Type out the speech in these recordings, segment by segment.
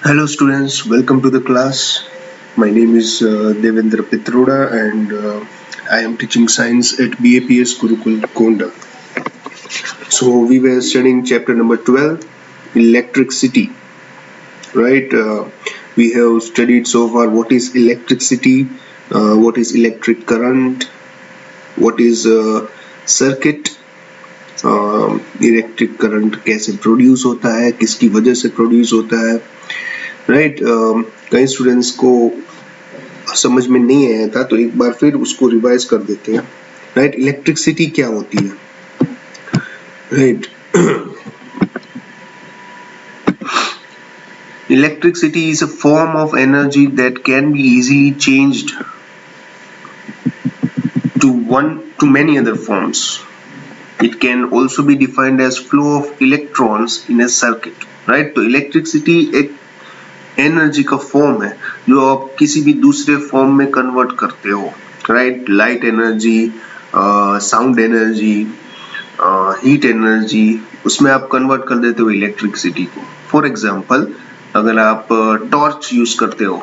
Hello students, welcome to the class. My name is Devendra Pitroda and I am teaching science at BAPS Gurukul Konda. So we were studying chapter number 12, electricity, right? We have studied so far what is electricity, what is electric current, what is circuit, electric current कैसे produce होता है, किसकी वजह से produce होता है, right. कई students को समझ में नहीं आया था तो एक बार फिर उसको रिवाइज कर देते हैं, राइट। इलेक्ट्रिसिटी क्या होती है, right. Electricity is a form of energy that can be easily changed to many other forms. It can also be defined as flow of electrons in a circuit, right? तो electricity एक energy का form है जो आप किसी भी दूसरे form में कन्वर्ट करते हो, right. Light energy, sound energy, heat energy, उसमें आप कन्वर्ट कर देते हो इलेक्ट्रिसिटी को। फॉर एग्जांपल अगर आप टॉर्च यूज करते हो,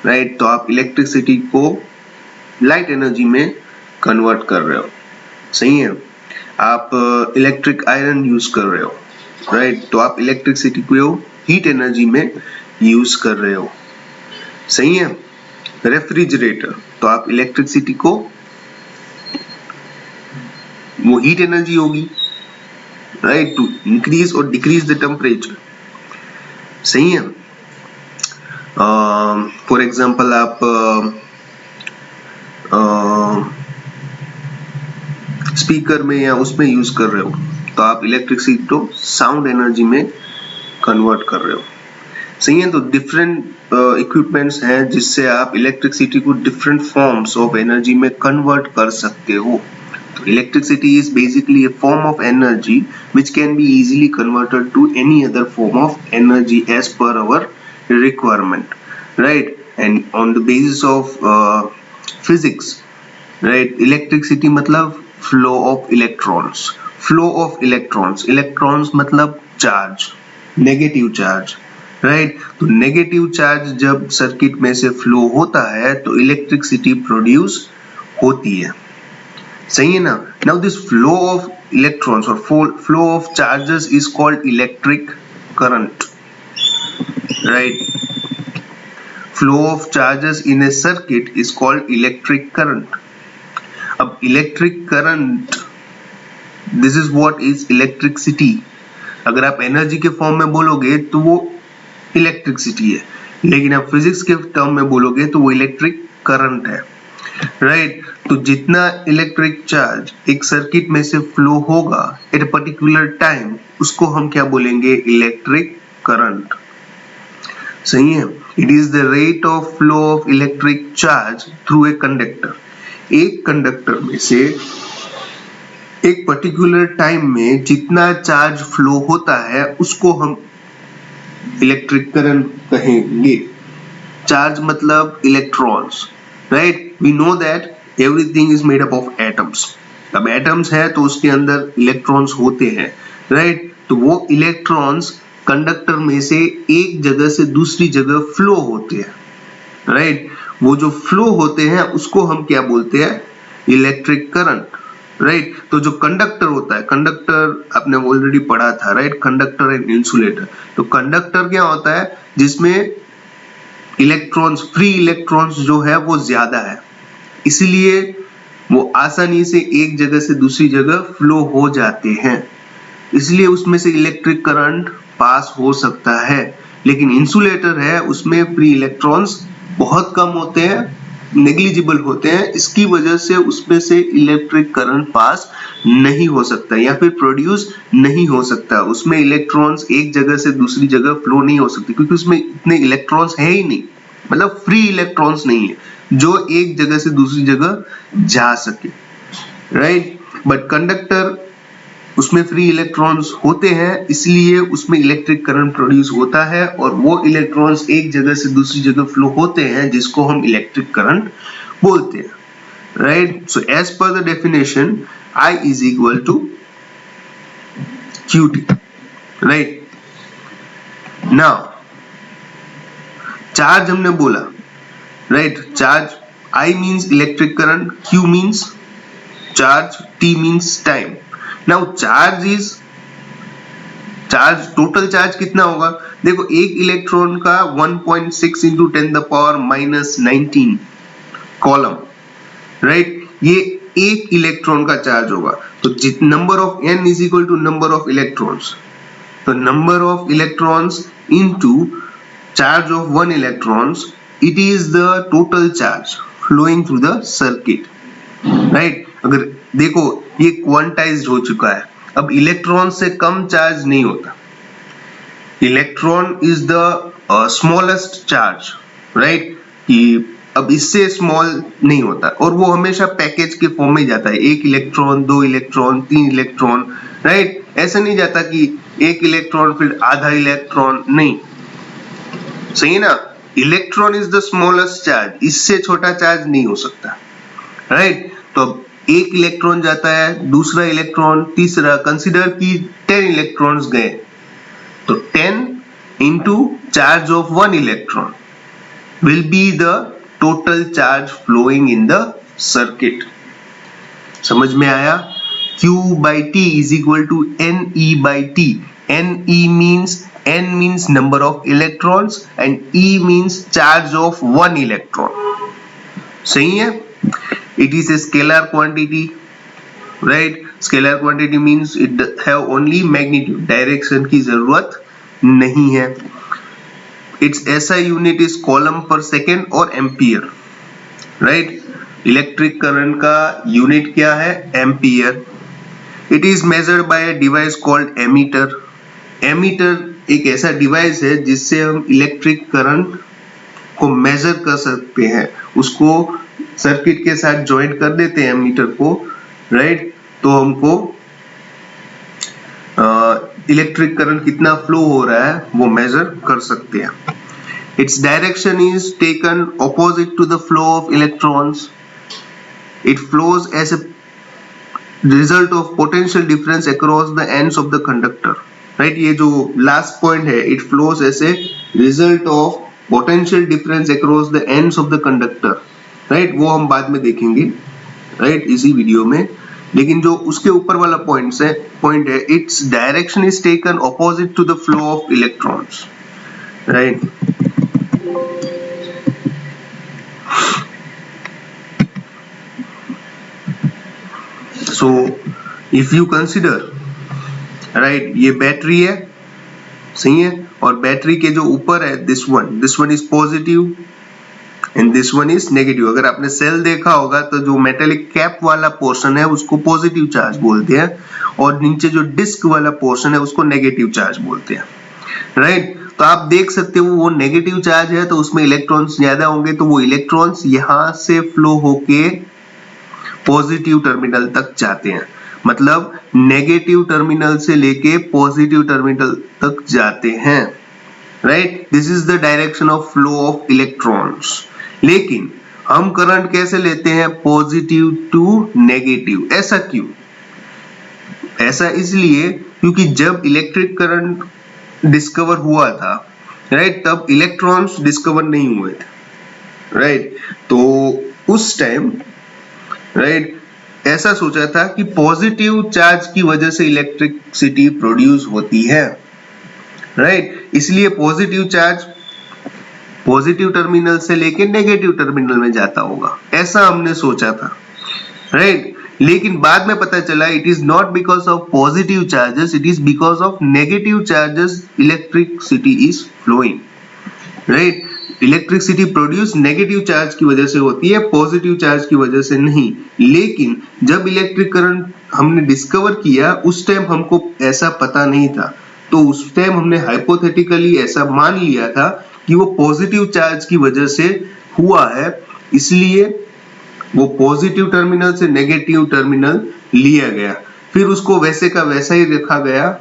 राइट, तो आप इलेक्ट्रिसिटी को लाइट एनर्जी में कन्वर्ट कर रहे हो, सही है। आप इलेक्ट्रिक आयरन यूज कर रहे हो, राइट, तो आप इलेक्ट्रिसिटी को हीट एनर्जी में यूज कर रहे हो, सही है। रेफ्रिजरेटर, तो आप इलेक्ट्रिसिटी को, वो हीट एनर्जी होगी, राइट, टू इंक्रीज और डिक्रीज द टेम्परेचर, सही है। फॉर एग्जांपल आप स्पीकर में या उसमें यूज कर रहे हो तो आप इलेक्ट्रिसिटी को साउंड एनर्जी में कन्वर्ट कर रहे हो, सही है। तो डिफरेंट इक्विपमेंट्स हैं जिससे आप इलेक्ट्रिसिटी को डिफरेंट फॉर्म्स ऑफ एनर्जी में कन्वर्ट कर सकते हो। तो electricity is basically a form of energy which can be easily converted to any other form of energy as per our requirement, right? And on the basis of physics, right, electricity मतलब flow of electrons, flow of electrons, electrons मतलब charge, negative charge, right. तो negative charge जब circuit में से flow होता है तो electricity produce होती है, सही है ना। Now this flow of electrons और flow of charges is called electric current, right. Flow of charges in a circuit is called electric current. अब electric current, this is what is electricity. अगर आप energy के form में बोलोगे तो वो electricity है, लेकिन आप फिजिक्स के टर्म में बोलोगे तो वो इलेक्ट्रिक करंट है, राइट। तो जितना इलेक्ट्रिक चार्ज एक सर्किट में से फ्लो होगा एट अ पर्टिकुलर टाइम, उसको हम क्या बोलेंगे, इलेक्ट्रिक करंट, सही है। It is the rate of flow of electric charge through a conductor. एक कंडक्टर में से एक पर्टिकुलर टाइम में जितना चार्ज फ्लो होता है उसको हम इलेक्ट्रिक करंट कहेंगे। चार्ज मतलब electrons, right. We know that everything is made up of atoms. अब एटम्स है तो उसके अंदर इलेक्ट्रॉन्स होते हैं, राइट। तो वो इलेक्ट्रॉन्स कंडक्टर में से एक जगह से दूसरी जगह फ्लो होते हैं, राइट। वो जो फ्लो होते हैं उसको हम क्या बोलते हैं, इलेक्ट्रिक करंट, राइट। तो जो कंडक्टर होता है, कंडक्टर आपने ऑलरेडी पढ़ा था, राइट, कंडक्टर एंड इंसुलेटर। तो कंडक्टर क्या होता है, जिसमें इलेक्ट्रॉन्स, फ्री इलेक्ट्रॉन्स जो है वो ज्यादा है, इसलिए वो आसानी से एक जगह से दूसरी जगह फ्लो हो जाते हैं, इसलिए उसमें से इलेक्ट्रिक करंट पास हो सकता है। लेकिन इंसुलेटर है, उसमें फ्री इलेक्ट्रॉन्स बहुत कम होते हैं, नेग्लिजिबल होते हैं, इसकी वजह से उसमें से इलेक्ट्रिक करंट पास नहीं हो सकता या फिर प्रोड्यूस नहीं हो सकता। उसमें इलेक्ट्रॉन्स एक जगह से दूसरी जगह फ्लो नहीं हो सकते क्योंकि उसमें इतने इलेक्ट्रॉन्स है ही नहीं, मतलब फ्री इलेक्ट्रॉन्स नहीं है जो एक जगह से दूसरी जगह जा सके, राइट। बट कंडक्टर, उसमें फ्री इलेक्ट्रॉन्स होते हैं, इसलिए उसमें इलेक्ट्रिक करंट प्रोड्यूस होता है और वो इलेक्ट्रॉन्स एक जगह से दूसरी जगह फ्लो होते हैं जिसको हम इलेक्ट्रिक करंट बोलते हैं, right. So as per the definition I is equal to QT, right। Now charge हमने बोला, right, charge I means electric current, Q means charge, T means time. Now charge total charge कितना होगा? देखो एक electron का 1.6 into 10 the power minus 19 coulomb, right, ये एक electron का चार्ज होगा। तो number of n is equal to number of electrons, तो number of electrons into charge of one electrons, it is the total charge flowing through the circuit, right. अगर देखो ये quantized हो चुका है, अब इलेक्ट्रॉन से कम चार्ज नहीं होता, electron is the smallest charge, right, कि अब इससे स्मॉल नहीं होता, और वो हमेशा पैकेज के फॉर्म में जाता है, एक इलेक्ट्रॉन, दो इलेक्ट्रॉन, तीन इलेक्ट्रॉन, राइट, ऐसा नहीं जाता कि एक इलेक्ट्रॉन फिर आधा इलेक्ट्रॉन, नहीं, सही है ना। Electron is the smallest charge, इससे छोटा चार्ज नहीं हो सकता, राइट। तो अब एक इलेक्ट्रॉन जाता है, दूसरा इलेक्ट्रॉन, तीसरा, कंसीडर की 10 इलेक्ट्रॉन्स गए, तो 10 into charge of one electron will be the total charge flowing in the circuit. समझ में आया? Q by T is equal to NE by T. NE means N means number of electrons and E means charge of one electron. सही है? It is a scalar quantity, right? Scalar quantity means it have only magnitude. Direction की जरूरत नहीं है। Its SI unit is coulomb per second और ampere, right. Electric current का unit क्या है? Ampere. It is measured by a device called ammeter. Ammeter एक ऐसा डिवाइस है जिससे हम इलेक्ट्रिक करंट को मेजर कर सकते हैं, उसको सर्किट के साथ ज्वाइंट कर देते हैं एमीटर को, राइट, तो हमको इलेक्ट्रिक करंट कितना फ्लो हो रहा है वो मेजर कर सकते हैं। Its direction is taken opposite to the flow of electrons. It flows as a result of potential difference across the ends of the conductor. Right? ये जो last point है, it flows as a result of potential difference across the ends of the conductor. Right? वो हम बाद में देखेंगे, right? इसी video में। लेकिन जो उसके ऊपर वाला पॉइंट है, its direction is taken opposite to the flow of electrons. Right? So if you consider, right, ये बैटरी है, सही है, और बैटरी के जो ऊपर है this one is positive and this one is negative. अगर आपने सेल देखा होगा तो जो मेटेलिक कैप वाला पोर्शन है उसको पॉजिटिव चार्ज बोलते हैं, और नीचे जो डिस्क वाला पोर्शन है उसको नेगेटिव चार्ज बोलते हैं, राइट। तो आप देख सकते हो वो नेगेटिव चार्ज है तो उसमें इलेक्ट्रॉन्स ज्यादा होंगे, तो वो इलेक्ट्रॉन्स यहां से फ्लो होके पॉजिटिव टर्मिनल तक जाते हैं, मतलब नेगेटिव टर्मिनल से लेके पॉजिटिव टर्मिनल तक जाते हैं, right. This is the direction of flow of electrons. लेकिन हम करंट कैसे लेते हैं? Positive to negative. ऐसा क्यों? ऐसा इसलिए क्योंकि जब इलेक्ट्रिक करंट डिस्कवर हुआ था, राइट, तब इलेक्ट्रॉन्स डिस्कवर नहीं हुए थे, राइट। तो उस टाइम, राइट, ऐसा सोचा था कि पॉजिटिव चार्ज की वजह से इलेक्ट्रिसिटी प्रोड्यूस होती है, राइट। इसलिए पॉजिटिव चार्ज पॉजिटिव टर्मिनल से लेके नेगेटिव टर्मिनल में जाता होगा, ऐसा हमने सोचा था, राइट। लेकिन बाद में पता चला it is not because of positive charges, it is because of negative charges electricity is flowing, right. Electricity produce negative charge की वजह से होती है, पॉजिटिव चार्ज की वजह से नहीं। लेकिन जब इलेक्ट्रिक करंट हमने डिस्कवर किया उस टाइम हमको ऐसा पता नहीं था, तो उस टाइम हमने हाइपोथेटिकली ऐसा मान लिया था कि वो पॉजिटिव चार्ज की वजह से हुआ है, इसलिए वो पॉजिटिव टर्मिनल से नेगेटिव टर्मिनल लिया गया, फिर उसको वैसे का वैसा ही रखा गया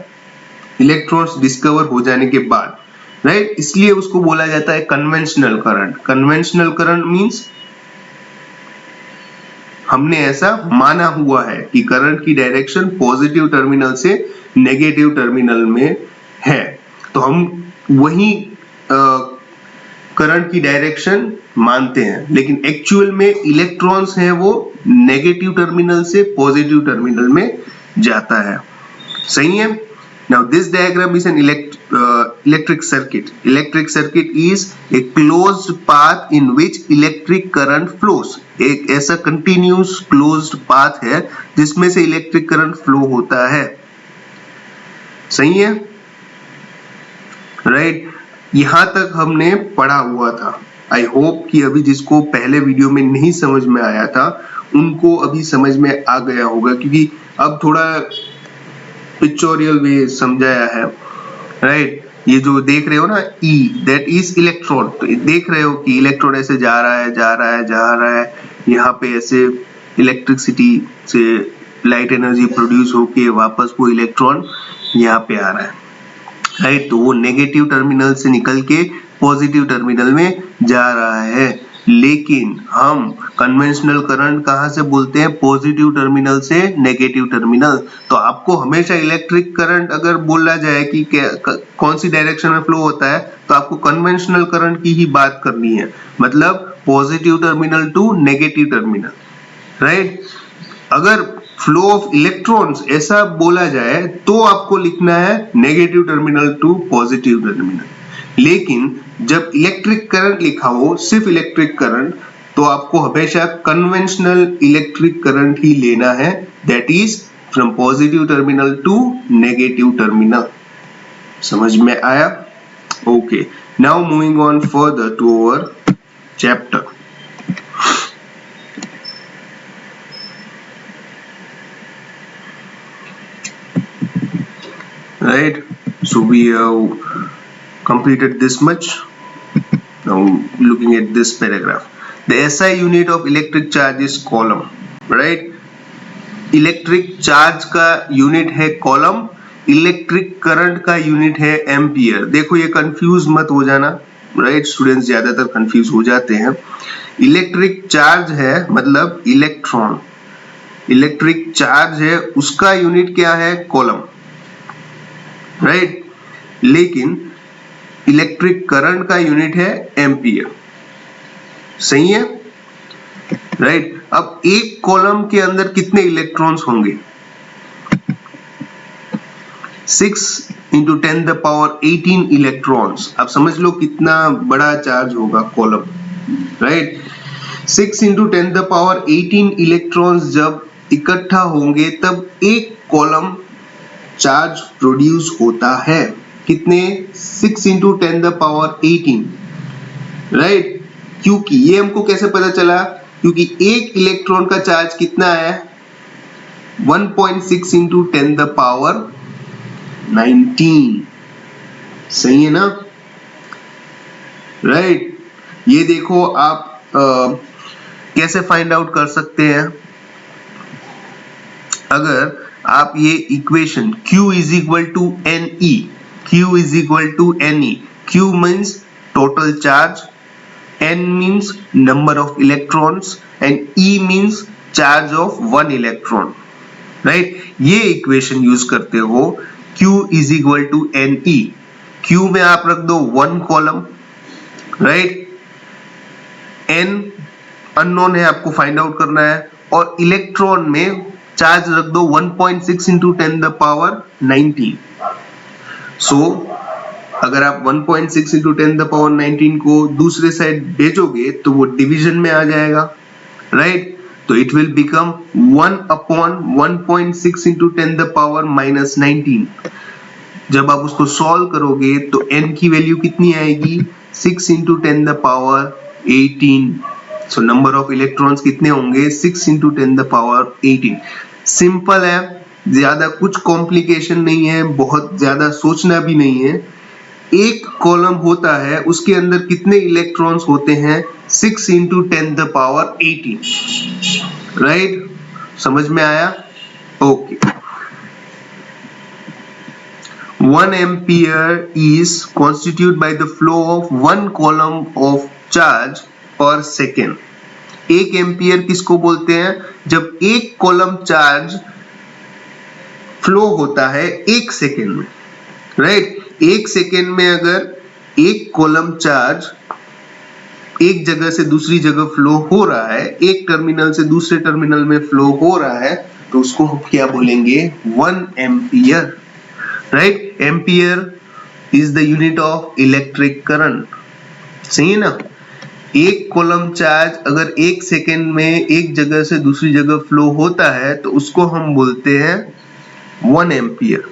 इलेक्ट्रॉन्स डिस्कवर हो जाने के बाद, राइट। इसलिए उसको बोला जाता है conventional current. Conventional current means हमने ऐसा माना हुआ है कि करंट की डायरेक्शन पॉजिटिव टर्मिनल से नेगेटिव टर्मिनल में है, तो हम वही करंट की डायरेक्शन मानते हैं, लेकिन एक्चुअल में इलेक्ट्रॉन्स हैं वो नेगेटिव टर्मिनल से पॉजिटिव टर्मिनल में जाता है। सही है। Now this diagram is an electric circuit. Electric circuit is a closed path in which electric current flows. एक ऐसा continuous closed path है जिसमें से इलेक्ट्रिक करंट फ्लो होता है। सही है, राइट। यहां तक हमने पढ़ा हुआ था। आई होप कि अभी जिसको पहले वीडियो में नहीं समझ में आया था उनको अभी समझ में आ गया होगा, क्योंकि अब थोड़ा पिक्चोरियल वे समझाया है, राइट। ये जो देख रहे हो ना E, दैट इज इलेक्ट्रॉन। तो देख रहे हो कि इलेक्ट्रॉन ऐसे जा रहा है जा रहा है जा रहा है, यहाँ पे ऐसे इलेक्ट्रिसिटी से लाइट एनर्जी प्रोड्यूस होके वापस वो इलेक्ट्रॉन यहाँ पे आ रहा है, राइट। तो वो नेगेटिव टर्मिनल से निकल के पॉजिटिव टर्मिनल में जा रहा है, लेकिन हम कन्वेंशनल करंट कहाँ से बोलते हैं? पॉजिटिव टर्मिनल से नेगेटिव टर्मिनल। तो आपको हमेशा इलेक्ट्रिक करंट अगर बोला जाए कि कौन सी डायरेक्शन में फ्लो होता है, तो आपको कन्वेंशनल करंट की ही बात करनी है, मतलब positive terminal to negative terminal, right. अगर फ्लो ऑफ इलेक्ट्रॉन्स ऐसा बोला जाए तो आपको लिखना है negative terminal to positive terminal. लेकिन जब इलेक्ट्रिक करंट लिखा हो, सिर्फ इलेक्ट्रिक करंट, तो आपको हमेशा कन्वेंशनल इलेक्ट्रिक करंट ही लेना है, that is from positive terminal to negative terminal. समझ में आया? Okay, now moving on further to our chapter. Right, so we have completed this much. Now looking at this paragraph, the SI unit of electric charge is coulomb, right? Electric charge का unit है column, electric current का unit है ampere. देखो ये confuse मत हो जाना, right. Students ज्यादातर कंफ्यूज हो जाते हैं। इलेक्ट्रिक चार्ज है मतलब इलेक्ट्रॉन, इलेक्ट्रिक चार्ज है उसका यूनिट क्या है? Column, right. लेकिन इलेक्ट्रिक करंट का यूनिट है एम्पियर। सही है, राइट। अब एक कॉलम के अंदर कितने इलेक्ट्रॉन्स होंगे? 6 into 10 the power 18 इलेक्ट्रॉन्स। आप समझ लो कितना बड़ा चार्ज होगा column, right. 6 into 10 the power 18 electrons जब इकट्ठा होंगे तब एक कॉलम चार्ज प्रोड्यूस होता है। कितने? 6 into 10 the power 18, राइट। क्योंकि ये हमको कैसे पता चला? क्योंकि एक इलेक्ट्रॉन का चार्ज कितना है? 1.6 into 10 the power 19। सही है ना, राइट। ये देखो आप कैसे फाइंड आउट कर सकते हैं? अगर आप ये equation Q is equal to NE, Q is equal to NE, Q means total charge, N means number of electrons and E means charge of one electron, right? ये इक्वेशन यूज करते हो Q is equal to NE। Q में आप रख दो 1 column, right. N unknown है, आपको find out करना है, और इलेक्ट्रॉन में चार्ज रख दो 1.6 into 10 the power 19। सो अगर आप 1.6 into 10 the power 19 को दूसरे साइड भेजोगे तो वो डिवीजन में आ जाएगा, राइट। तो it will become 1 upon 1.6 into 10 the power minus 19। जब आप उसको सॉल्व करोगे तो n की वैल्यू कितनी आएगी? 6 into 10 the power 18। So number of electrons कितने होंगे? 6 into 10 the power 18। सिंपल है, ज्यादा कुछ कॉम्प्लिकेशन नहीं है, बहुत ज्यादा सोचना भी नहीं है। एक कॉलम होता है, उसके अंदर कितने इलेक्ट्रॉन्स होते हैं? 6 into 10 the power 18, राइट। समझ में आया? Okay. 1 ampere is constituted by the flow of 1 column of charge पर सेकेंड। 1 एम्पियर किसको बोलते हैं? जब एक कॉलम चार्ज फ्लो होता है 1 सेकेंड में, राइट। 1 सेकेंड में अगर एक कॉलम चार्ज एक जगह से दूसरी जगह फ्लो हो रहा है, एक टर्मिनल से दूसरे टर्मिनल में फ्लो हो रहा है, तो उसको हम क्या बोलेंगे? 1 ampere, right? Ampere is the unit of electric current, सही है ना? एक कॉलम चार्ज अगर एक सेकेंड में एक जगह से दूसरी जगह फ्लो होता है तो उसको हम बोलते हैं 1 एम्पियर।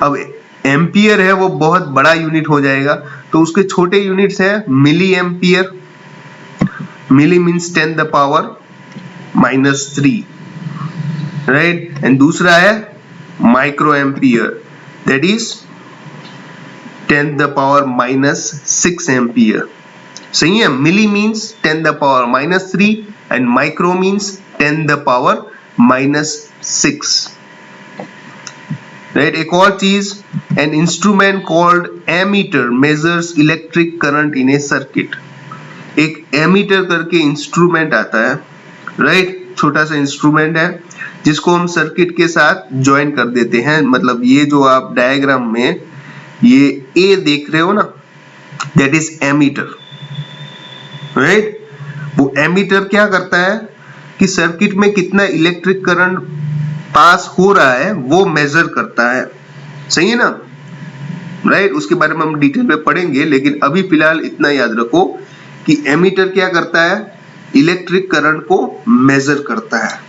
अब एम्पियर है वो बहुत बड़ा यूनिट हो जाएगा, तो उसके छोटे यूनिट्स है milli ampere, milli means 10 the power -3, right? And दूसरा है micro ampere, that is 10 the power -6 ampere, सही है? Milli means 10 the power -3 and micro means 10 the power -6, right? एक और चीज, an instrument called ammeter measures electric current in a circuit. एक ammeter करके instrument आता है, राइट? छोटा सा इंस्ट्रूमेंट है जिसको हम सर्किट के साथ ज्वाइन कर देते हैं। मतलब ये जो आप डायग्राम में ये ए देख रहे हो ना, दैट इज एमीटर, राइट? वो एमीटर क्या करता है कि सर्किट में कितना इलेक्ट्रिक करंट पास हो रहा है वो मेजर करता है, सही है ना? राइट? उसके बारे में हम डिटेल में पढ़ेंगे, लेकिन अभी फिलहाल इतना याद रखो कि एमीटर क्या करता है? इलेक्ट्रिक करंट को मेजर करता है,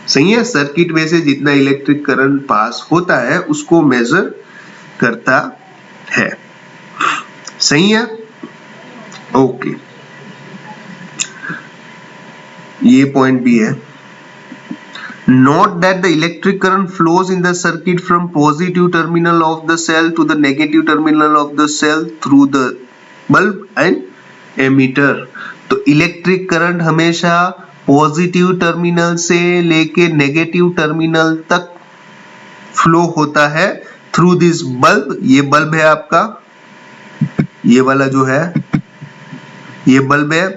सही है? सर्किट में से जितना इलेक्ट्रिक करंट पास होता है उसको मेजर करता है, सही है? ओके, ये पॉइंट भी है। Note that the electric current flows in the circuit from positive terminal of the cell to the negative terminal of the cell through the bulb and emitter। तो इलेक्ट्रिक करंट हमेशा positive terminal से लेके negative terminal तक flow होता है through this bulb. ये bulb है आपका, ये वाला जो है ये बल्ब है,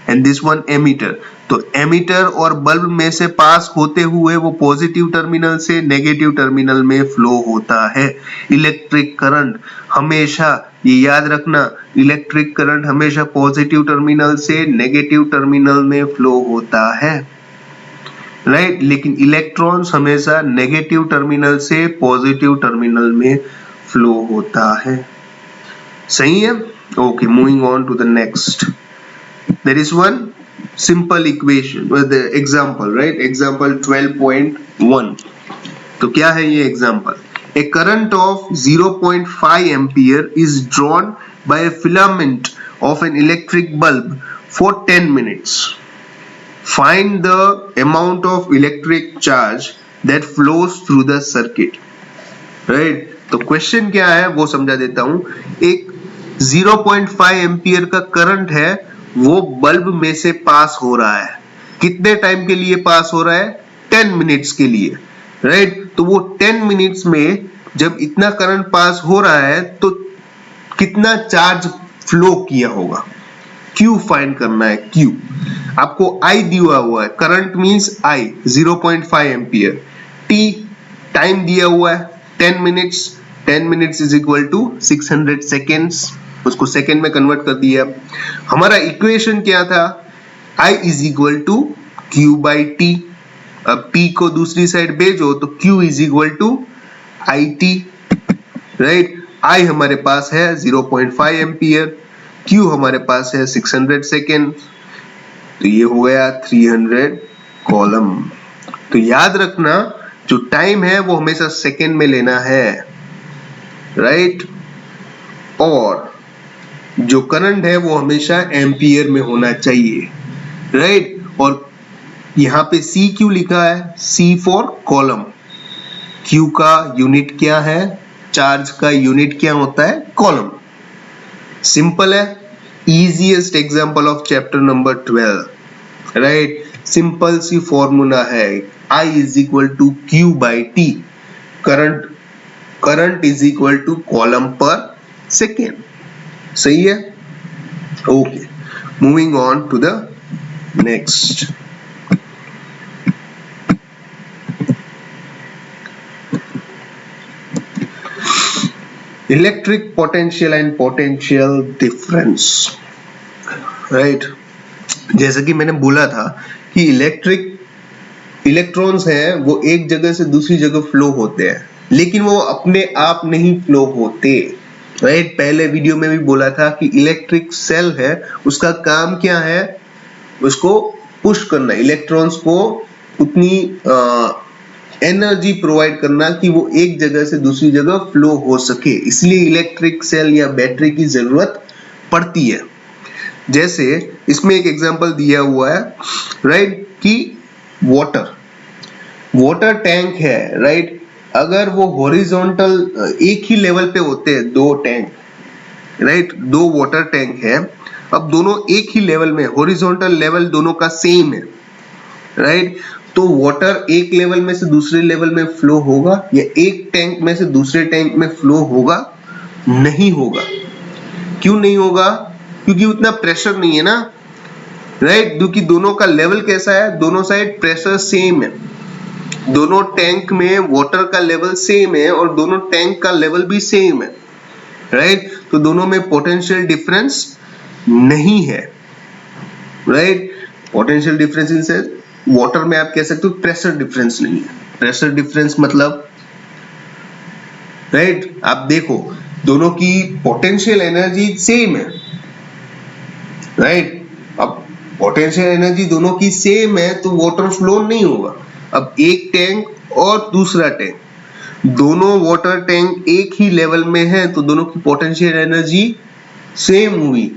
एंड दिस वन एमीटर। तो एमीटर और बल्ब में से पास होते हुए वो पॉजिटिव टर्मिनल से नेगेटिव टर्मिनल में फ्लो होता है इलेक्ट्रिक करंट। हमेशा ये याद रखना, इलेक्ट्रिक करंट हमेशा पॉजिटिव टर्मिनल से नेगेटिव टर्मिनल में फ्लो होता है, राइट? लेकिन इलेक्ट्रॉन्स हमेशा नेगेटिव टर्मिनल से पॉजिटिव टर्मिनल में फ्लो होता है, सही है? Okay, moving on to the next. There is one simple equation with the example, right? Example 12.1। तो क्या है ये example? A current of 0.5 ampere is drawn by a filament of an electric bulb for 10 minutes. Find the amount of electric charge that flows through the circuit, right? तो question क्या है वो समझा देता हूं। एक 0.5 एम्पियर का करंट है, वो बल्ब में से पास हो रहा है। कितने टाइम के लिए पास हो रहा है? 10 मिनट्स के लिए, राइट? तो वो 10 मिनट्स में जब इतना करंट पास हो रहा है तो कितना चार्ज फ्लो किया होगा? Q फाइंड करना है। Q आपको I दिया हुआ है, करंट मींस I 0.5 एम्पियर, T टाइम दिया हुआ है 10 minutes, 10 minutes is equal to 600 seconds, उसको सेकेंड में कन्वर्ट कर दिया। हमारा इक्वेशन क्या था? I is equal to Q by T। अब T को दूसरी साइड भेजो तो Q is equal to IT, right? I हमारे पास है 0.5 एम्पियर, Q हमारे पास है 600 सेकेंड, तो ये हो गया 300 कॉलम। तो याद रखना जो टाइम है वो हमेशा सेकेंड में लेना है, राइट? और जो करंट है वो हमेशा एम्पियर में होना चाहिए, राइट? और यहाँ पे C क्यों लिखा है? C for coulomb. Q का यूनिट क्या है? चार्ज का यूनिट क्या होता है? कॉलम। सिंपल है, easiest example of chapter number 12, राइट? सिंपल सी फॉर्मूला है, I is equal to Q by T। Current is equal to coulomb per second, सही है? Okay, moving on to the next. Electric potential and potential difference. Right. जैसे कि मैंने बोला था कि इलेक्ट्रॉन्स हैं वो एक जगह से दूसरी जगह फ्लो होते हैं, लेकिन वो अपने आप नहीं फ्लो होते। राइट, पहले वीडियो में भी बोला था कि इलेक्ट्रिक सेल है, उसका काम क्या है, उसको पुश करना, इलेक्ट्रॉन्स को उतनी एनर्जी प्रोवाइड करना कि वो एक जगह से दूसरी जगह फ्लो हो सके, इसलिए इलेक्ट्रिक सेल या बैटरी की जरूरत पड़ती है। जैसे इसमें एक एग्जांपल दिया हुआ है, राइट, कि वाटर टैंक है, राइट। अगर वो हॉरिजॉन्टल एक ही लेवल पे होते हैं दो टैंक, राइट, दो वाटर टैंक है, अब दोनों एक ही लेवल में, हॉरिजॉन्टल लेवल दोनों का सेम है, राइट, तो वाटर एक लेवल में से दूसरे लेवल में फ्लो होगा या एक टैंक में से दूसरे टैंक में फ्लो होगा? नहीं होगा। क्यों नहीं होगा? क्योंकि उतना प्रेशर नहीं है ना, राइट, क्योंकि दोनों का लेवल कैसा है, दोनों साइड प्रेशर सेम है, दोनों टैंक में वाटर का लेवल सेम है और दोनों टैंक का लेवल भी सेम है, राइट, तो दोनों में पोटेंशियल डिफरेंस नहीं है, राइट। पोटेंशियल डिफरेंस इन से वाटर में आप कह सकते हो प्रेशर डिफरेंस नहीं है। प्रेशर डिफरेंस मतलब, राइट, आप देखो दोनों की पोटेंशियल एनर्जी सेम है, राइट। अब पोटेंशियल एनर्जी दोनों की सेम है तो वाटर फ्लो नहीं होगा। अब एक टैंक और दूसरा टैंक, दोनों वाटर टैंक एक ही लेवल में है तो दोनों की पोटेंशियल एनर्जी सेम हुई,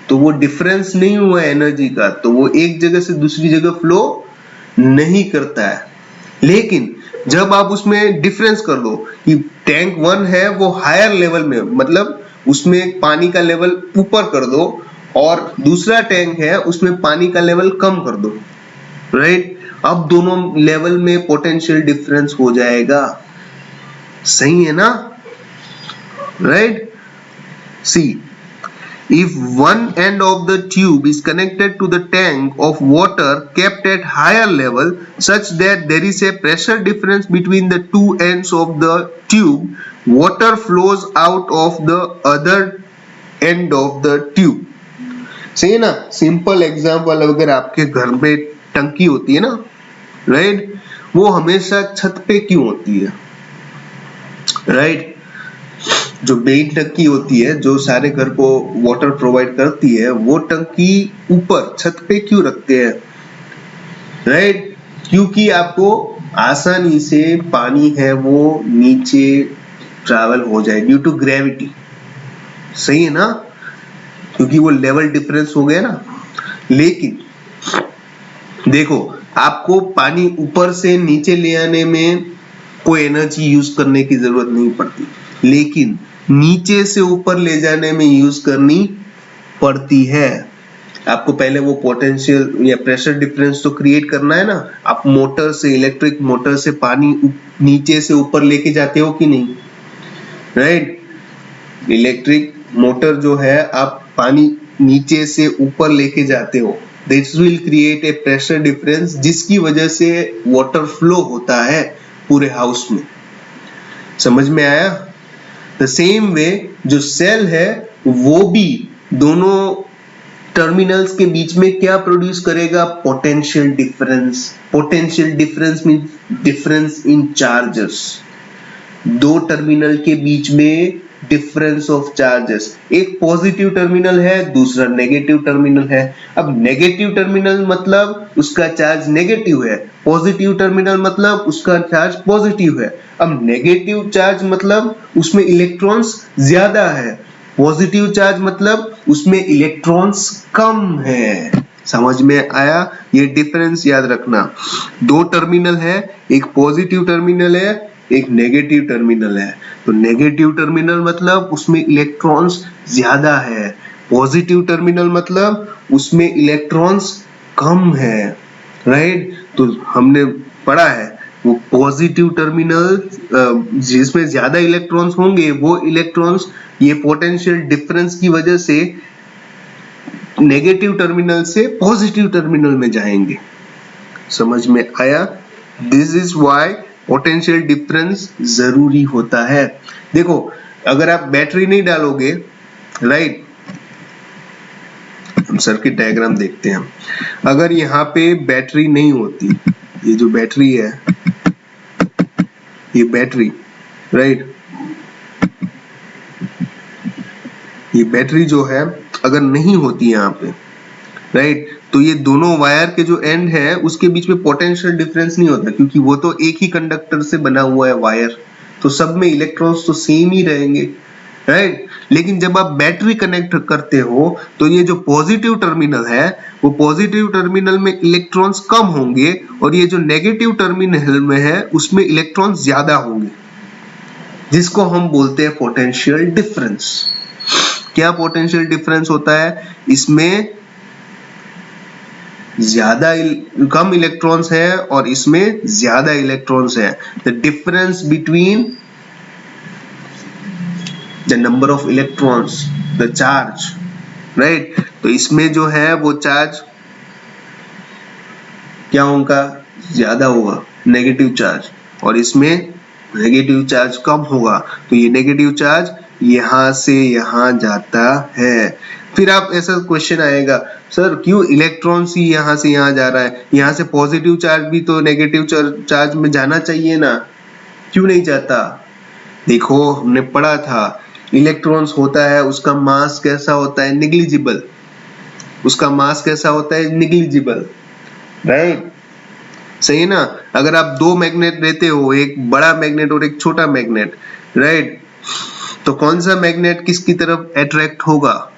तो वो डिफरेंस नहीं हुआ एनर्जी का, तो वो एक जगह से दूसरी जगह फ्लो नहीं करता है। लेकिन जब आप उसमें डिफरेंस कर दो कि टैंक 1 है वो हायर लेवल में, मतलब उसमें पानी का लेवल ऊपर कर दो, और दूसरा टैंक है उसमें पानी का लेवल कम कर दो, राइट, अब दोनों लेवल में पोटेंशियल डिफरेंस हो जाएगा। सही है ना, right. See, if one end of the tube is connected to the tank of water kept at higher level such that there is a pressure difference between the two ends of the tube, water flows out of the other end of the tube. सही है ना, simple example, अगर आपके घर में टंकी होती है ना, राइट, वो हमेशा छत पे क्यों होती है, राइट, जो मेन टंकी होती है जो सारे घर को वाटर प्रोवाइड करती है, वो टंकी ऊपर छत पे क्यों रखते हैं, राइट, क्योंकि आपको आसानी से पानी है वो नीचे ट्रैवल हो जाए ड्यू टू ग्रेविटी। सही है ना, क्योंकि वो लेवल डिफरेंस हो गया ना। लेकिन देखो, आपको पानी ऊपर से नीचे ले आने में कोई एनर्जी यूज करने की जरूरत नहीं पड़ती, लेकिन नीचे से ऊपर ले जाने में यूज करनी पड़ती है। आपको पहले वो पोटेंशियल या प्रेशर डिफरेंस तो क्रिएट करना है ना। आप मोटर से, इलेक्ट्रिक मोटर से पानी नीचे से ऊपर लेके जाते हो कि नहीं, राइट। इलेक्ट्रिक मोटर जो है, आप पानी नीचे से ऊपर लेके जाते हो, this will create a pressure difference, जिसकी वजह से वाटर फ्लो होता है पूरे हाउस में। समझ में आया? द सेम वे जो सेल है वो भी दोनों टर्मिनल्स के बीच में क्या प्रोड्यूस करेगा, potential difference. Potential difference means difference in charges. दो टर्मिनल के बीच में डिफरेंस ऑफ चार्जेस, एक पॉजिटिव टर्मिनल है, दूसरा नेगेटिव टर्मिनल है। अब नेगेटिव टर्मिनल मतलब उसका चार्ज नेगेटिव है, पॉजिटिव टर्मिनल मतलब उसका चार्ज पॉजिटिव है। अब नेगेटिव चार्ज मतलब उसमें इलेक्ट्रॉन्स ज्यादा है, पॉजिटिव चार्ज मतलब उसमें इलेक्ट्रॉन्स कम है। समझ में आया? ये डिफरेंस याद रखना। दो टर्मिनल है, एक पॉजिटिव टर्मिनल है, एक नेगेटिव टर्मिनल है। तो नेगेटिव टर्मिनल मतलब उसमें इलेक्ट्रॉन्स ज्यादा है, पॉजिटिव टर्मिनल मतलब उसमें इलेक्ट्रॉन्स कम है, राइट। तो हमने पढ़ा है वो पॉजिटिव टर्मिनल जिसमें ज्यादा इलेक्ट्रॉन्स होंगे, वो इलेक्ट्रॉन्स ये पोटेंशियल डिफरेंस की वजह से नेगेटिव टर्मिनल से पॉजिटिव टर्मिनल में जाएंगे। समझ में आया? This is why potential difference जरूरी होता है। देखो, अगर आप बैटरी नहीं डालोगे, राइट, हम सर्किट डायग्राम देखते हैं। अगर यहाँ पे बैटरी नहीं होती, ये जो बैटरी है, ये बैटरी, राइट, ये बैटरी जो है अगर नहीं होती यहाँ पे, राइट, तो ये दोनों वायर के जो एंड है उसके बीच में पोटेंशियल डिफरेंस नहीं होता, क्योंकि वो तो एक ही कंडक्टर से बना हुआ है वायर, तो सब में इलेक्ट्रॉन्स तो सेम ही रहेंगे, राइट। लेकिन जब आप बैटरी कनेक्ट करते हो तो ये जो पॉजिटिव टर्मिनल है वो पॉजिटिव टर्मिनल में इलेक्ट्रॉन्स कम होंगे और ये जो नेगेटिव टर्मिनल में है उसमें इलेक्ट्रॉन्स ज्यादा होंगे, जिसको हम बोलते हैं पोटेंशियल डिफरेंस। क्या पोटेंशियल डिफरेंस होता है? इसमें ज्यादा कम इलेक्ट्रॉन्स है और इसमें ज्यादा इलेक्ट्रॉन्स है। The difference between the number of electrons, the charge, right. तो इसमें जो है वो चार्ज क्या होगा? ज्यादा होगा, नेगेटिव चार्ज, और इसमें नेगेटिव चार्ज कम होगा, तो ये नेगेटिव चार्ज यहां से यहां जाता है। फिर आप ऐसा क्वेश्चन आएगा, सर क्यों इलेक्ट्रॉन्स ही यहां से यहां जा रहा है? यहां से पॉजिटिव चार्ज भी तो नेगेटिव चार्ज में जाना चाहिए ना, क्यों नहीं जाता? देखो हमने पढ़ा था, इलेक्ट्रॉन्स होता है उसका मास कैसा होता है? निग्लिजिबल। उसका मास कैसा होता है? निग्लिजिबल, राइट, सही है ना। अगर आप दो मैग्नेट लेते हो, एक बड़ा मैग्नेट और एक छोटा मैग्नेट, राइट, तो कौन सा मैग्नेट किसकी तरफ अट्रैक्ट होगा?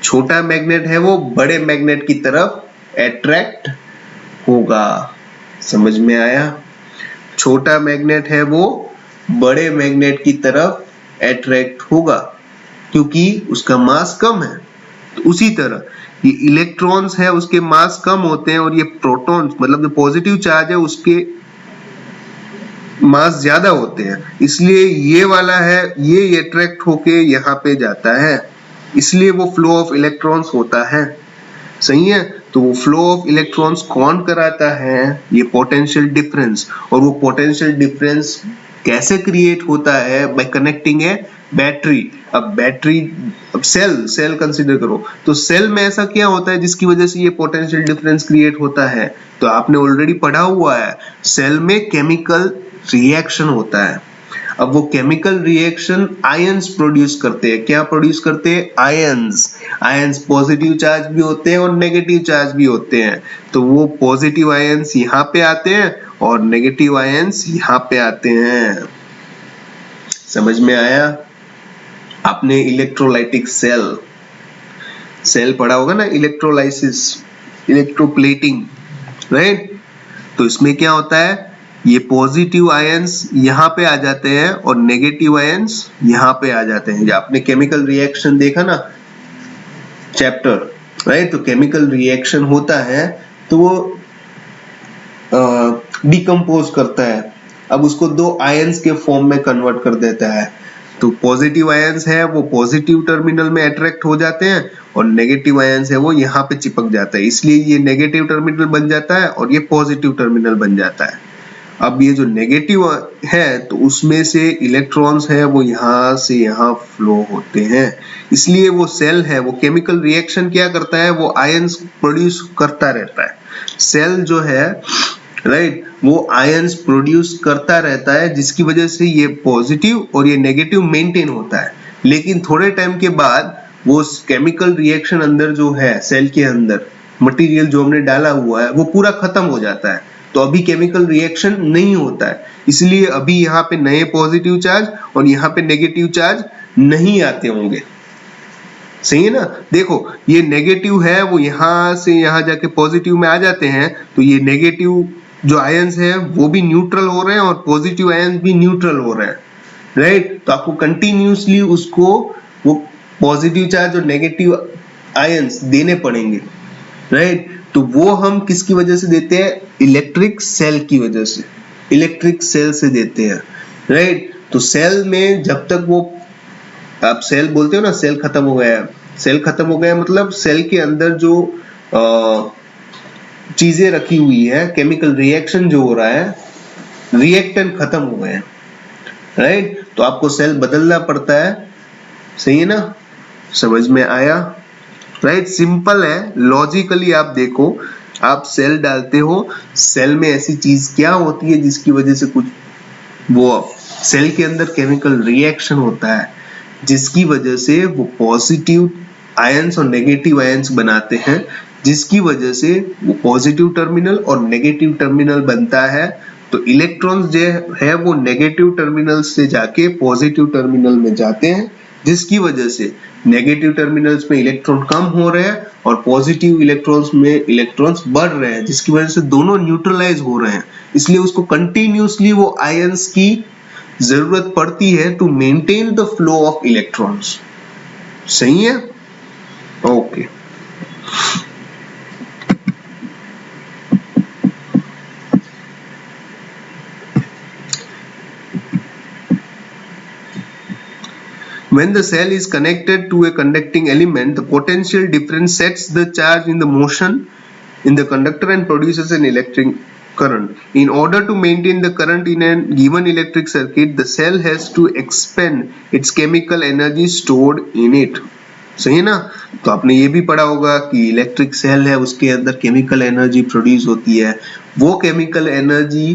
छोटा मैग्नेट है वो बड़े मैग्नेट की तरफ अट्रैक्ट होगा। समझ में आया? छोटा मैग्नेट है वो बड़े मैग्नेट की तरफ अट्रैक्ट होगा क्योंकि उसका मास कम है। तो उसी तरह ये इलेक्ट्रॉन्स है उसके मास कम होते हैं और ये प्रोटॉन्स मतलब जो पॉजिटिव चार्ज है उसके मास ज्यादा होते हैं, इसलिए ये वाला है ये अट्रैक्ट होके यहाँ पे जाता है, इसलिए वो फ्लो ऑफ इलेक्ट्रॉन्स होता है। सही है। तो वो फ्लो ऑफ इलेक्ट्रॉन्स कौन कराता है? ये पोटेंशियल डिफरेंस। और वो पोटेंशियल डिफरेंस कैसे क्रिएट होता है? बाय कनेक्टिंग ए बैटरी। अब बैटरी, अब सेल कंसीडर करो, तो सेल में ऐसा क्या होता है जिसकी वजह से ये पोटेंशियल डिफरेंस क्रिएट होता है? तो आपने ऑलरेडी पढ़ा हुआ है, सेल में केमिकल रिएक्शन होता है। अब वो केमिकल रिएक्शन आयंस प्रोड्यूस करते हैं। क्या प्रोड्यूस करते हैं? आयंस। आयंस पॉजिटिव चार्ज भी होते हैं और नेगेटिव चार्ज भी होते हैं। तो वो पॉजिटिव आयंस यहाँ पे आते हैं और नेगेटिव आयंस यहाँ पे आते हैं। समझ में आया? आपने इलेक्ट्रोलाइटिक सेल पढ़ा होगा ना, इलेक्ट्रोलाइसिस, इलेक्ट्रोप्लेटिंग, राइट। तो इसमें क्या होता है? ये पॉजिटिव आयंस यहाँ पे आ जाते हैं और नेगेटिव आयंस यहाँ पे आ जाते हैं। जब आपने केमिकल रिएक्शन देखा ना चैप्टर, राइट, तो केमिकल रिएक्शन होता है तो वो डिकम्पोज करता है। अब उसको दो आयंस के फॉर्म में कन्वर्ट कर देता है। तो पॉजिटिव आयंस है वो पॉजिटिव टर्मिनल में अट्रैक्ट हो जाते हैं और नेगेटिव आयंस है वो यहाँ पे चिपक जाता है, इसलिए ये नेगेटिव टर्मिनल बन जाता है और ये पॉजिटिव टर्मिनल बन जाता है। अब ये जो नेगेटिव है तो उसमें से इलेक्ट्रॉन्स है वो यहाँ से यहाँ फ्लो होते हैं, इसलिए वो सेल है वो केमिकल रिएक्शन क्या करता है? वो आयंस प्रोड्यूस करता रहता है। सेल जो है, राइट, वो आयंस प्रोड्यूस करता रहता है जिसकी वजह से ये पॉजिटिव और ये नेगेटिव मेंटेन होता है। लेकिन थोड़े टाइम के बाद वो केमिकल रिएक्शन अंदर जो है सेल के अंदर मटेरियल जो हमने डाला हुआ है वो पूरा खत्म हो जाता है। तो अभी केमिकल रिएक्शन नहीं होता है, इसलिए अभी यहाँ पे नए पॉजिटिव चार्ज और यहाँ पे नेगेटिव चार्ज नहीं आते होंगे। सही है ना। देखो ये नेगेटिव है वो यहाँ से यहाँ जाके पॉजिटिव में आ जाते हैं, तो ये नेगेटिव जो आयंस है वो भी न्यूट्रल हो रहे हैं और पॉजिटिव आयंस भी न्यूट्रल हो रहे हैं, राइट। तो आपको कंटिन्यूसली उसको वो पॉजिटिव चार्ज और नेगेटिव आयंस देने पड़ेंगे, राइट। तो वो हम किसकी वजह से देते हैं? इलेक्ट्रिक सेल की वजह से, इलेक्ट्रिक सेल से देते हैं, राइट। तो सेल में जब तक वो, आप सेल बोलते हो ना सेल खत्म हो गया है, सेल खत्म हो गया मतलब सेल के अंदर जो चीजें रखी हुई है, केमिकल रिएक्शन जो हो रहा है, रिएक्टेंट खत्म हो गए हैं, राइट। तो आपको सेल बदलना पड़ता है। सही है ना, समझ में आया? राइट, सिंपल है, लॉजिकली आप देखो, आप सेल डालते हो, सेल में ऐसी चीज क्या होती है जिसकी वजह से कुछ वो सेल के अंदर केमिकल रिएक्शन होता है जिसकी वजह से वो पॉजिटिव आयंस और नेगेटिव आयंस बनाते हैं, जिसकी वजह से वो पॉजिटिव टर्मिनल और नेगेटिव टर्मिनल बनता है। तो इलेक्ट्रॉन्स जो है वो नेगेटिव टर्मिनल से जाके पॉजिटिव टर्मिनल में जाते हैं, जिसकी वजह से नेगेटिव टर्मिनल्स में इलेक्ट्रॉन कम हो रहे हैं और पॉजिटिव इलेक्ट्रॉन्स में इलेक्ट्रॉन्स बढ़ रहे हैं, जिसकी वजह से दोनों न्यूट्रलाइज हो रहे हैं। इसलिए उसको कंटिन्यूअसली वो आयंस की जरूरत पड़ती है to maintain the flow of electrons. सही है, okay. When the cell is connected to a conducting element, the potential difference sets the charge in the motion in the conductor and produces an electric current. In order to maintain the current in a given electric circuit, the cell has to expend its chemical energy stored in it. सही है ना? तो आपने ये भी पढ़ा होगा कि इलेक्ट्रिक सेल है, उसके अंदर केमिकल एनर्जी प्रोड्यूस होती है, वो केमिकल एनर्जी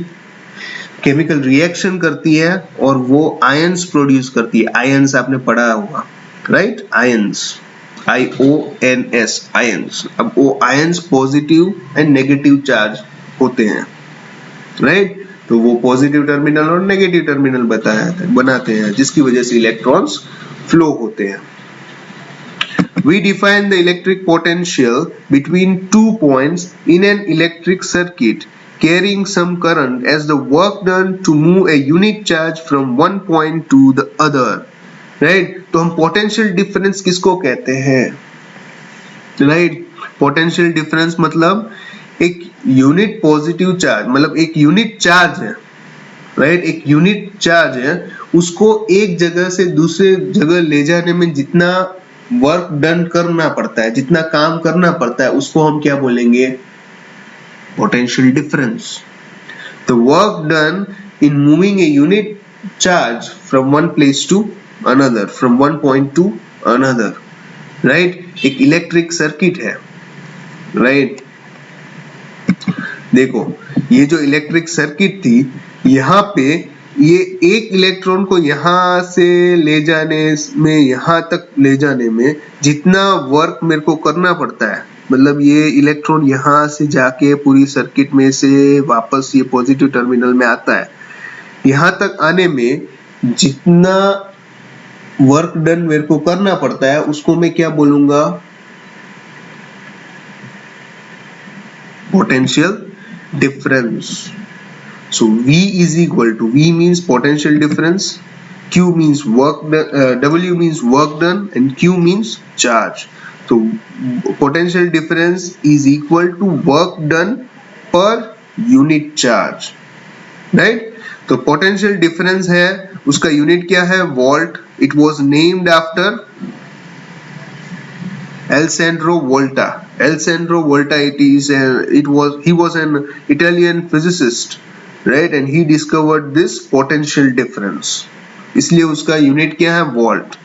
केमिकल रिएक्शन करती है और वो आयंस प्रोड्यूस करती है। आयंस आपने पढ़ा होगा, राइट? Ions, IONS, ions. अब वो ions positive and negative charge होते हैं, राइट? तो वो पॉजिटिव टर्मिनल और नेगेटिव टर्मिनल बनाते हैं, जिसकी वजह से इलेक्ट्रॉन्स फ्लो होते हैं। We define the electric potential between 2 points in an electric circuit carrying some current as the work done to move a unit charge from one point to the other. Right? तो हम potential difference किसको कहते हैं? Right? Potential difference मतलब एक unit positive charge, मतलब एक unit charge है, राइट? एक यूनिट चार्ज है, उसको एक जगह से दूसरे जगह ले जाने में जितना वर्क डन करना पड़ता है, जितना काम करना पड़ता है, उसको हम क्या बोलेंगे? Potential difference. The work done in moving a unit charge from one place to another, from one point to another, right? एक इलेक्ट्रिक सर्किट है, राइट? देखो, ये जो इलेक्ट्रिक सर्किट थी, यहाँ पे ये एक इलेक्ट्रॉन को यहाँ से ले जाने में, यहाँ तक ले जाने में जितना वर्क मेरे को करना पड़ता है, मतलब ये इलेक्ट्रॉन यहाँ से जाके पूरी सर्किट में से वापस ये पॉजिटिव टर्मिनल में आता है, यहाँ तक आने में जितना वर्क डन मेरे को करना पड़ता है, उसको मैं क्या बोलूंगा? Potential difference. So V is equal to, V means potential difference, Q means work done, W means work done, and Q means charge. So potential difference is equal to work done per unit charge, right? तो potential difference है, उसका unit क्या है? Volt. It was named after Alessandro Volta. Alessandro Volta, he was an Italian physicist, right? And he discovered this potential difference. इसलिए उसका unit क्या है? Volt.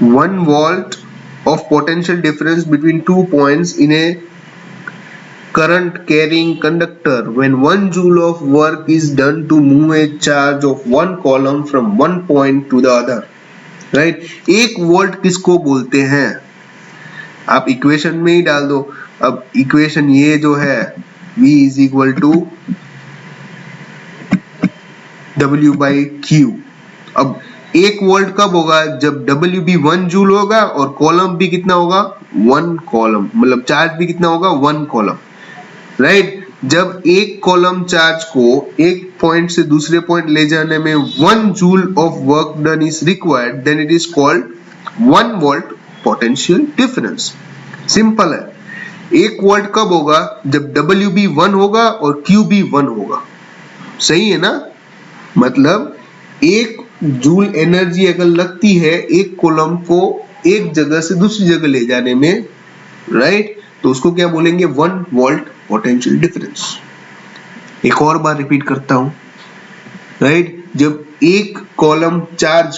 1 volt of potential difference between 2 points in a current carrying conductor when 1 joule of work is done to move a charge of one coulomb from one point to the other. Right? 1 volt किसको बोलते हैं? आप equation में ही डाल दो। अब equation ये जो है, V is equal to W by Q। अब 1 वोल्ट कब होगा? जब W भी 1 जूल होगा और कॉलम भी कितना होगा? 1 कॉलम, मतलब चार्ज भी कितना होगा? 1 कॉलम, राइट? जब एक कॉलम चार्ज को एक पॉइंट से दूसरे पॉइंट ले जाने में 1 joule of work done is required, then it is called 1 volt potential difference. Simple है। 1 वोल्ट कब होगा? जब W भी 1 होगा और Q भी 1 होगा। सही है ना? मतलब 1 जूल एनर्जी अगर लगती है एक कॉलम को एक जगह से दूसरी जगह ले जाने में, राइट? तो उसको क्या बोलेंगे? 1 वोल्ट पोटेंशियल डिफरेंस। एक और बार रिपीट करता हूं, राइट। जब एक कॉलम चार्ज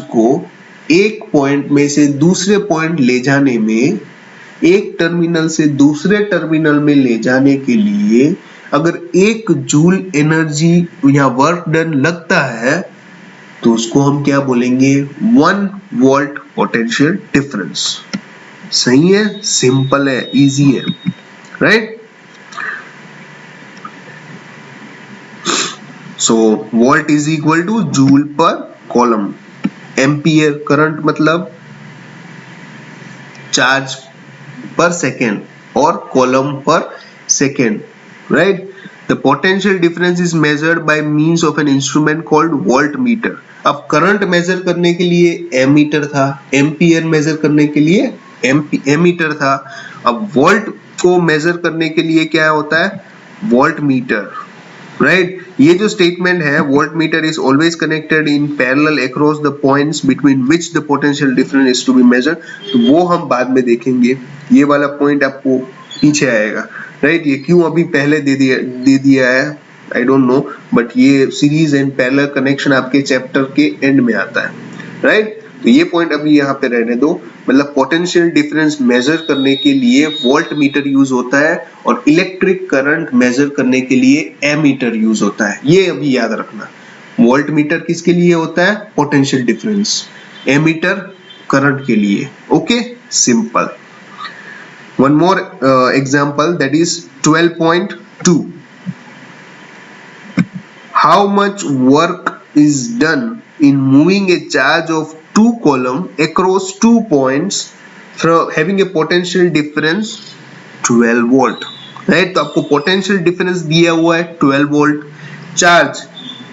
को एक पॉइंट में से दूसरे पॉइंट ले जाने में, एक टर्मिनल से दूसरे टर्मिनल में ले जाने के लिए अगर 1 जूल एनर्जी या वर्क डन लगता है तो उसको हम क्या बोलेंगे, 1 वोल्ट पोटेंशियल डिफरेंस। सही है, सिंपल है, इजी है, right. So volt is equal two joule पर कॉलम। एम्पियर करंट मतलब चार्ज पर सेकेंड और column per second, right. The potential difference is measured by means of N instrument called volt meter. अब current measure करने के लिए ammeter था, ampere major करने के लिए एमीटर था। अब वोल्ट को मेजर करने के लिए क्या होता है, वोल्ट मीटर, राइट। ये जो स्टेटमेंट है, voltmeter is always connected in parallel across the points between which the potential difference is to be measured, तो वो हम बाद में देखेंगे। ये वाला पॉइंट आपको पीछे आएगा, राइट। ये क्यों अभी पहले दे दिया है आई डोंट नो, बट ये सीरीज एंड पैरेलल कनेक्शन आपके चैप्टर के एंड में आता है, राइट। तो ये पॉइंट अभी यहाँ पे रहने दो। मतलब पोटेंशियल डिफरेंस मेजर करने के लिए वोल्ट मीटर यूज होता है और इलेक्ट्रिक करंट मेजर करने के लिए एमीटर यूज होता है। ये अभी याद रखना, वोल्ट मीटर किसके लिए होता है, पोटेंशियल डिफरेंस, एमीटर करंट के लिए। Okay, simple. One more example, that is 12.2. How much work is done in moving a charge of 2 column across 2 points from having a potential difference 12 volt, right. तो आपको potential difference दिया हुआ है 12 volt, charge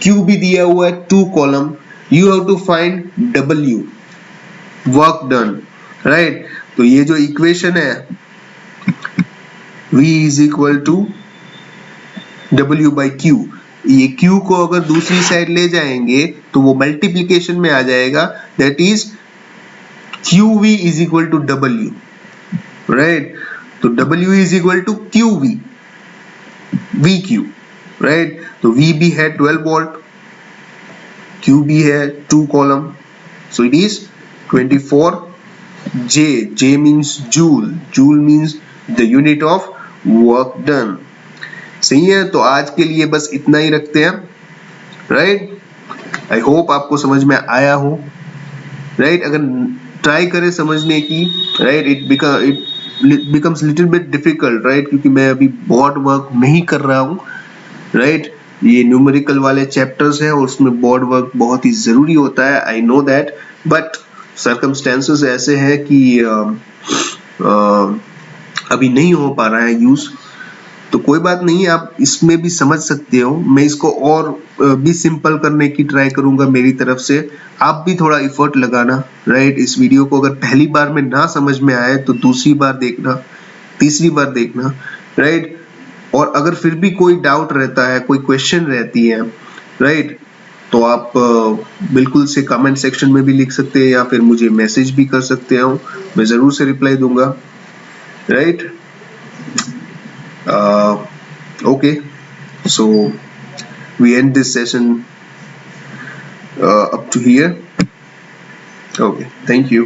Q भी दिया हुआ है 2 coulomb, you have to find W, work done, right. तो ये जो इक्वेशन है V is equal to W by Q, ये Q को अगर दूसरी साइड ले जाएंगे तो वो मल्टीप्लीकेशन में आ जाएगा, that is QV is equal to W, right. तो W is equal to QV, VQ, right. तो VB है 12 वोल्ट, QB है 2 coulomb, so it is 24 J, J means joule, joule means the unit of work done। सही है, तो आज के लिए बस इतना ही रखते हैं, राइट। आई होप आपको समझ में आया हो, राइट। अगर ट्राई करें समझने की, right, it becomes little bit difficult, right, क्योंकि मैं अभी बोर्ड वर्क नहीं कर रहा हूँ, राइट। ये न्यूमेरिकल वाले चैप्टर्स है और उसमें बोर्ड वर्क बहुत ही जरूरी होता है, I know that, but circumstances ऐसे हैं कि अभी नहीं हो पा रहा है यूज। तो कोई बात नहीं, आप इसमें भी समझ सकते हो। मैं इसको और भी सिंपल करने की ट्राई करूंगा मेरी तरफ से, आप भी थोड़ा एफर्ट लगाना, राइट। इस वीडियो को अगर पहली बार में ना समझ में आए तो दूसरी बार देखना, तीसरी बार देखना, राइट। और अगर फिर भी कोई डाउट रहता है, कोई क्वेश्चन रहती है, राइट, तो आप बिल्कुल से कमेंट सेक्शन में भी लिख सकते हैं या फिर मुझे मैसेज भी कर सकते हो, मैं जरूर से रिप्लाई दूंगा, right. Okay, so we end this session up to here. Okay, thank you.